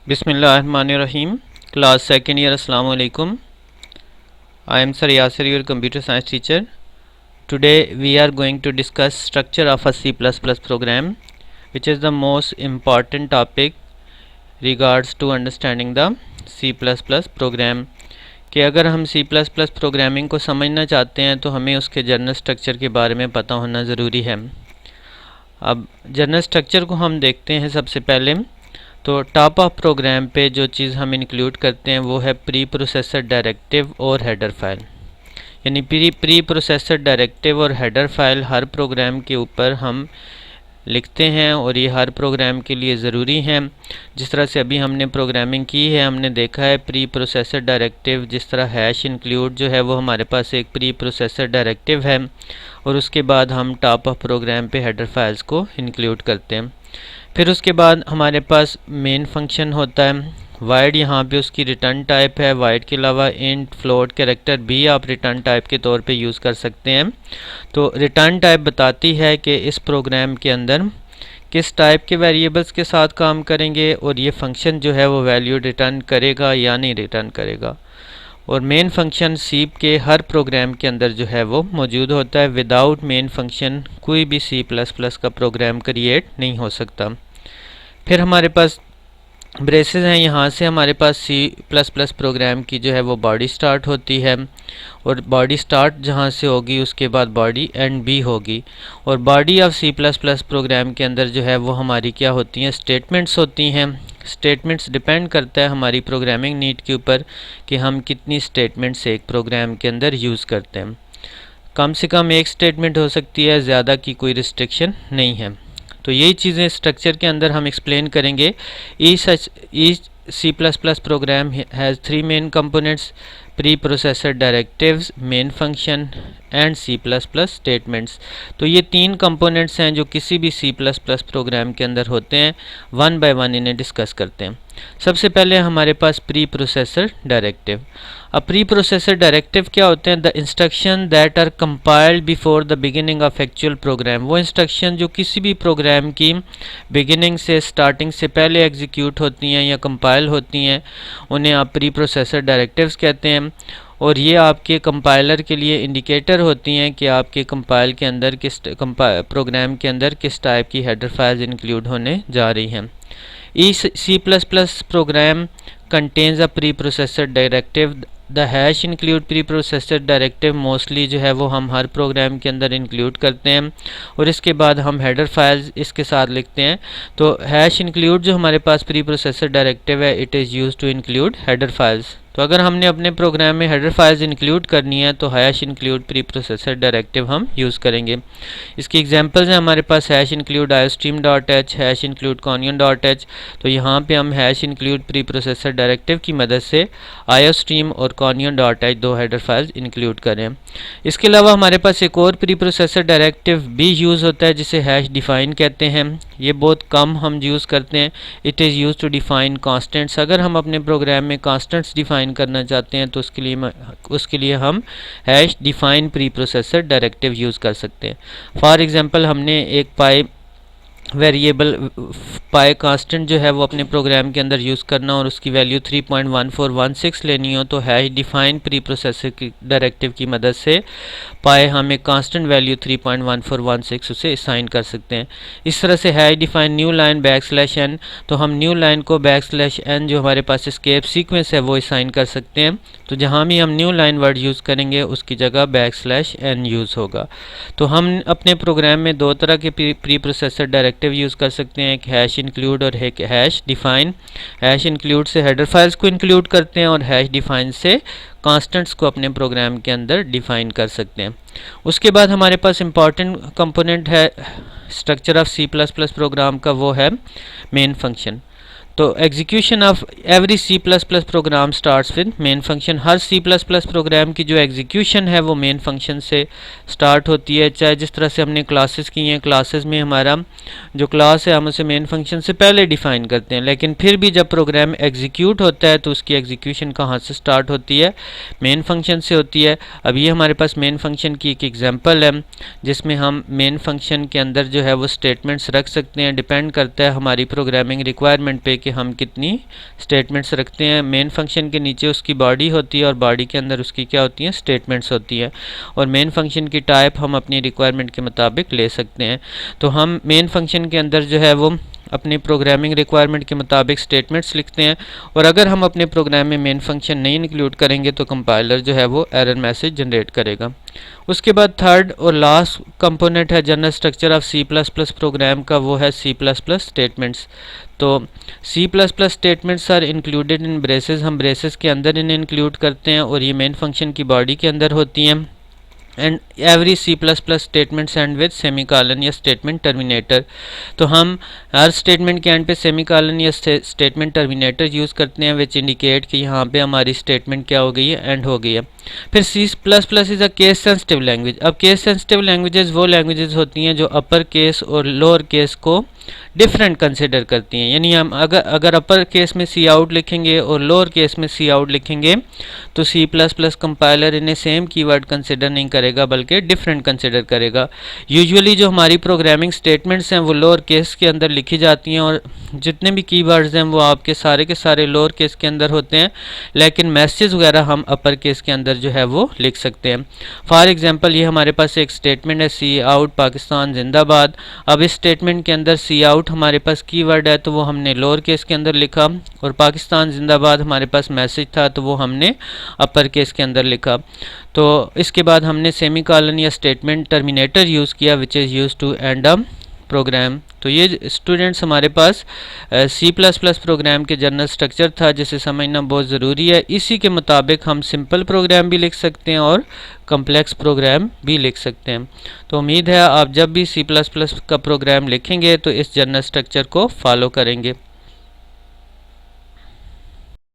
Bismillahirrahmanirrahim. Class second year. Assalamu alaikum. I am Sir Yasir, your computer science teacher. Today we are going to discuss structure of a C++ program, which is the most important topic regards to understanding the C++ program. कि अगर हम C++ programming को समझना चाहते हैं तो हमें उसके जनरल स्ट्रक्चर के बारे में पता होना ज़रूरी है। अब जनरल स्ट्रक्चर को हम देखते हैं। सबसे पहले तो टॉप ऑफ प्रोग्राम पे जो चीज़ हम इंक्लूड करते हैं वो है प्री प्रोसेसर डायरेक्टिव और हेडर फाइल। यानी प्री प्रोसेसर डायरेक्टिव और हेडर फाइल हर प्रोग्राम के ऊपर हम लिखते हैं और ये हर प्रोग्राम के लिए ज़रूरी हैं। जिस तरह से अभी हमने प्रोग्रामिंग की है, हमने देखा है प्री प्रोसेसर डायरेक्टिव, जिस तरह हैश इंक्लूड जो है वो हमारे पास एक प्री प्रोसेसर डायरेक्टिव है और उसके बाद हम टॉप ऑफ प्रोग्राम पे हेडर फाइल्स को इंक्लूड करते हैं। फिर उसके बाद हमारे पास मेन फंक्शन होता है। वाइड यहाँ पे उसकी रिटर्न टाइप है। वाइड के अलावा इंट, फ्लोट, कैरेक्टर भी आप रिटर्न टाइप के तौर पे यूज़ कर सकते हैं। तो रिटर्न टाइप बताती है कि इस प्रोग्राम के अंदर किस टाइप के वेरिएबल्स के साथ काम करेंगे और ये फंक्शन जो है वो वैल्यू रिटर्न करेगा या नहीं रिटर्न करेगा। और मेन फंक्शन सी के हर प्रोग्राम के अंदर जो है वो मौजूद होता है। विदाउट मेन फंक्शन कोई भी C++ का प्रोग्राम क्रिएट नहीं हो सकता। फिर हमारे पास ब्रेसेस हैं। यहाँ से हमारे पास C++ प्रोग्राम की जो है वो बॉडी स्टार्ट होती है और बॉडी स्टार्ट जहाँ से होगी उसके बाद बॉडी एंड भी होगी। और बॉडी ऑफ C++ प्रोग्राम के अंदर जो है वो हमारी क्या होती हैं, स्टेटमेंट्स होती हैं। स्टेटमेंट्स डिपेंड करता है हमारी प्रोग्रामिंग नीड के ऊपर कि हम कितनी स्टेटमेंट्स एक प्रोग्राम के अंदर यूज़ करते हैं। कम से कम एक स्टेटमेंट हो सकती है, ज़्यादा की कोई रिस्ट्रिक्शन नहीं है। तो यही चीज़ें स्ट्रक्चर के अंदर हम एक्सप्लेन करेंगे। Each C++ program has 3 main components: pre processor directives, main function and C++ statements. तो ये 3 कंपोनेंट्स हैं जो किसी भी C++ प्रोग्राम के अंदर होते हैं। वन बाय वन इन्हें डिस्कस करते हैं। सबसे पहले हमारे पास प्री प्रोसेसर डायरेक्टिव। अब प्री प्रोसेसर डायरेक्टिव क्या होते हैं? The instruction that are compiled before the beginning of actual program. वो इंस्ट्रक्शन जो किसी भी प्रोग्राम की बिगिनिंग से, स्टार्टिंग से पहले एग्जीक्यूट होती हैं या कंपाइल होती हैं, उन्हें आप प्री प्रोसेसर डायरेक्टिव्स कहते हैं। और ये आपके कंपाइलर के लिए इंडिकेटर होती हैं कि आपके कंपाइल के अंदर प्रोग्राम के अंदर किस टाइप की हेडर फाइल्स इंक्लूड होने जा रही हैं। Each C++ program contains a preprocessor directive. The hash include pre processor directive mostly जो है वो हम हर प्रोग्राम के अंदर इंक्लूड करते हैं और इसके बाद हम हेडर फाइल्स इसके साथ लिखते हैं। तो हैश इंक्लूड जो हमारे पास प्री प्रोसेसर डायरेक्टिव है, it is use to include header files. तो अगर हमने अपने प्रोग्राम में हेडर फाइल्स इंक्लूड करनी है तो hash include pre processor directive हम यूज़ करेंगे। इसकी एग्जांपल्स हैं हमारे पास hash include iostream.h, hash include conion.h। तो यहाँ पे हम hash include pre processor directive की मदद से iostream और conion.h 2 हेडर फाइल्स इंक्लूड करें। इसके अलावा हमारे पास एक और प्री प्रोसेसर डायरेक्टिव भी यूज़ होता है जिसे हैश डिफाइन कहते हैं। ये बहुत कम हम यूज़ करते हैं। It is use to define constants. अगर हम अपने प्रोग्राम में कॉन्स्टेंट्स डिफाइन करना चाहते हैं तो उसके लिए हम hash define pre processor directive use कर सकते हैं। फॉर एग्जांपल हमने एक पाई वेरिएबल पाई कांस्टेंट जो है वो अपने प्रोग्राम के अंदर यूज़ करना और उसकी वैल्यू 3.1416 लेनी हो तो हैश डिफाइन प्री प्रोसेसर की डायरेक्टिव की मदद से पाई हम एक कांस्टेंट वैल्यू 3.1416 उसे असाइन कर सकते हैं। इस तरह से hash define new line \n, तो हम न्यू लाइन को \n जो हमारे पास एस्केप सीक्वेंस है वो असाइन कर सकते हैं। तो जहाँ भी हम न्यू लाइन वर्ड यूज़ करेंगे उसकी जगह \n यूज़ होगा। तो हम अपने प्रोग्राम में 2 तरह के प्री प्रोसेसर डायरेक्टिव यूज़ कर सकते हैं, एक हैश इंक्लूड और एक हैश डिफाइन। हैश इंक्लूड से हेडर फाइल्स को इंक्लूड करते हैं और हैश डिफाइन से कॉन्स्टेंट्स को अपने प्रोग्राम के अंदर डिफाइन कर सकते हैं। उसके बाद हमारे पास इंपॉर्टेंट कंपोनेंट है स्ट्रक्चर ऑफ C++ प्रोग्राम का, वो है मेन फंक्शन। तो execution of every C++ program starts with main function. हर C++ प्रोग्राम की जो एग्जीक्यूशन है वो मेन फंक्शन से स्टार्ट होती है। चाहे जिस तरह से हमने क्लासेस की हैं, क्लासेस में हमारा जो क्लास है हम उसे मेन फंक्शन से पहले डिफाइन करते हैं, लेकिन फिर भी जब प्रोग्राम एग्जीक्यूट होता है तो उसकी एग्जीक्यूशन कहाँ से स्टार्ट होती है? मेन फंक्शन से होती है। अब ये हमारे पास मेन फंक्शन की एक एग्जाम्पल है जिसमें हम मेन फंक्शन के अंदर जो है वो स्टेटमेंट्स रख सकते हैं। डिपेंड करता है हमारी प्रोग्रामिंग रिक्वायरमेंट पे कि हम कितनी स्टेटमेंट्स रखते हैं। मेन फंक्शन के नीचे उसकी बॉडी होती है और बॉडी के अंदर उसकी क्या होती हैं, स्टेटमेंट्स होती है। और मेन फंक्शन की टाइप हम अपनी रिक्वायरमेंट के मुताबिक ले सकते हैं। तो हम मेन फंक्शन के अंदर जो है वो अपनी प्रोग्रामिंग रिक्वायरमेंट के मुताबिक स्टेटमेंट्स लिखते हैं, और अगर हम अपने प्रोग्राम में मेन फंक्शन नहीं इंक्लूड करेंगे तो कंपाइलर जो है वो एरर मैसेज जनरेट करेगा। उसके बाद थर्ड और लास्ट कंपोनेंट है general structure of C plus plus program का, वो है सी प्लस प्लस स्टेटमेंट्स। तो C plus plus statements are included in braces, हम ब्रेसेस के अंदर इन्हें इंक्लूड करते हैं और ये मेन फंक्शन की बॉडी के अंदर होती हैं। And every C plus plus statements end with semicolon या स्टेटमेंट टर्मिनेटर। तो हम हर स्टेटमेंट के एंड पे सेमीकॉलन या स्टेटमेंट टर्मिनेटर यूज़ करते हैं, विच इंडिकेट कि यहाँ पे हमारी स्टेटमेंट क्या हो गई है, एंड हो गई है। फिर C plus plus is a case sensitive language. अब केस सेंसिटिव लैंग्वेजेस वो लैंग्वेजेस होती हैं जो अपर केस और लोअर केस को डिफरेंट कंसिडर करती हैं। यानी हम अगर अपर केस में सी आउट लिखेंगे और लोअर केस में सी आउट लिखेंगे तो सी प्लस प्लस कंपाइलर इन्हें सेम कीवर्ड कंसिडर नहीं करेगा बल्कि डिफरेंट कंसिडर करेगा। यूजुअली जो हमारी प्रोग्रामिंग स्टेटमेंट्स हैं वो लोअर केस के अंदर लिखी जाती हैं और जितने भी कीवर्ड्स हैं वो आपके सारे के सारे लोअर केस के अंदर होते हैं, लेकिन मैसेज वगैरह हम अपर केस के अंदर जो है वो लिख सकते हैं। फॉर एग्जांपल ये हमारे पास एक स्टेटमेंट है सी आउट पाकिस्तान जिंदाबाद। अब इस स्टेटमेंट के अंदर सी आउट हमारे पास कीवर्ड है तो वो हमने लोअर केस के अंदर लिखा, और पाकिस्तान जिंदाबाद हमारे पास मैसेज था तो वो हमने अपर केस के अंदर लिखा। तो इसके बाद हमने सेमीकॉलन या स्टेटमेंट टर्मिनेटर यूज़ किया which is use to end a program. तो ये स्टूडेंट्स हमारे पास सी प्लस प्लस प्रोग्राम के जनरल स्ट्रक्चर था जिसे समझना बहुत ज़रूरी है। इसी के मुताबिक हम सिंपल प्रोग्राम भी लिख सकते हैं और कम्प्लेक्स प्रोग्राम भी लिख सकते हैं। तो उम्मीद है आप जब भी सी प्लस प्लस का प्रोग्राम लिखेंगे तो इस जनरल स्ट्रक्चर को फॉलो करेंगे।